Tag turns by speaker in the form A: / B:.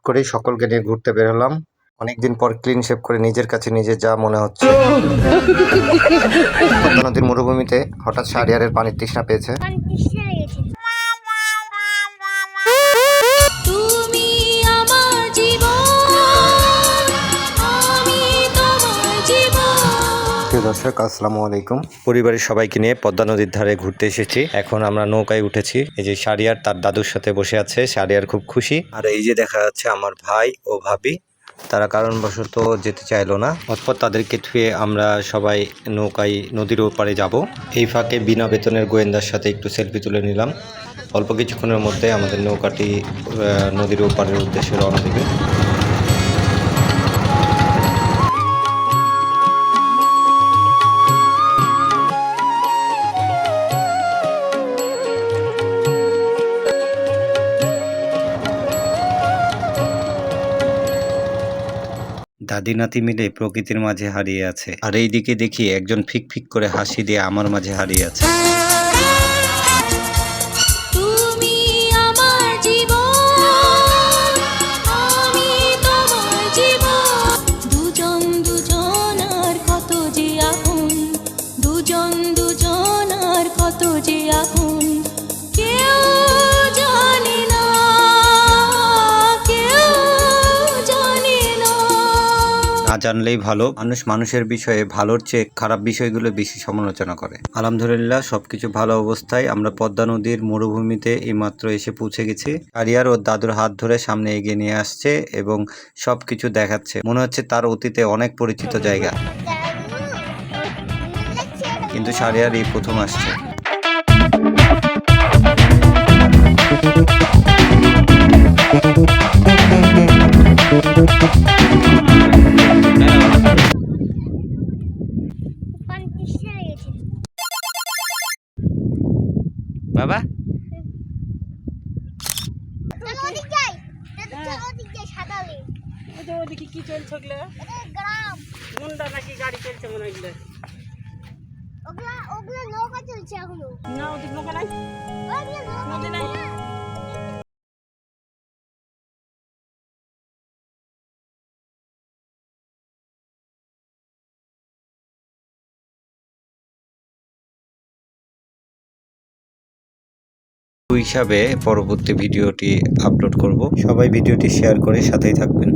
A: করেই সকলকে নিয়ে ঘুরতে বের হলাম। অনেকদিন পর ক্লিন শেভ করে নিজের কাছে নিজে যা মনে হচ্ছে। পদ্মা নদীর মরুভূমিতে হঠাৎ শাহরিয়ারের পানির তৃষ্ণা পেয়েছে। প্রিয় দর্শক, আসসালামু আলাইকুম। পরিবারের সবাইকে নিয়ে পদ্মা নদীর ধারে ঘুরতে এসেছি। এখন আমরা নৌকায় উঠেছি। এই যে শাহরিয়ার তার দাদুর সাথে বসে আছে। শাহরিয়ার খুব খুশি। আর এই যে দেখা যাচ্ছে আমার ভাই ও ভাবি, তারা কারণবশত যেতে চাইলো না। অতঃপর তাদেরকে থুয়ে আমরা সবাই নৌকায় নদীর ওপারে যাব। এই ফাঁকে বিনা বেতনের গোয়েন্দার সাথে একটু সেলফি তুলে নিলাম। অল্প কিছুক্ষণের মধ্যে আমাদের নৌকাটি নদীর ওপারের উদ্দেশ্যে রওনা দেবে। দাদি নাতি মিলে প্রকৃতির মাঝে হারিয়ে আছে। আর এই দিকে দেখি একজন ফিক ফিক করে হাসি দিয়ে আমার মাঝে হারিয়ে আছে। না জানলেই ভালো। মানুষ মানুষের বিষয়ে ভালোর চেয়ে খারাপ বিষয়গুলো বেশি সমালোচনা করে। আলহামদুলিল্লাহ সবকিছু ভালো অবস্থায় আমরা পদ্মা নদীর মরুভূমিতে এইমাত্র এসে পৌঁছে গেছি। শাহরিয়ার ও দাদুর হাত ধরে সামনে এগিয়ে নিয়ে আসছে এবং সবকিছু দেখাচ্ছে। মনে হচ্ছে তার অতীতে অনেক পরিচিত জায়গা, কিন্তু শাহরিয়ার এই প্রথম আসছে। বাবা
B: ওদিকে কি চলছে মুন্ডা নাকি গাড়ি চলছে মনে হয়। ওগুলো নৌকা চলছে এখনো। না ওদিকে নৌকা নাই, নদী নাই।
A: হিসাবে পরবর্তী ভিডিওটি আপলোড করব। সবাই ভিডিওটি শেয়ার করে সাথেই থাকবেন।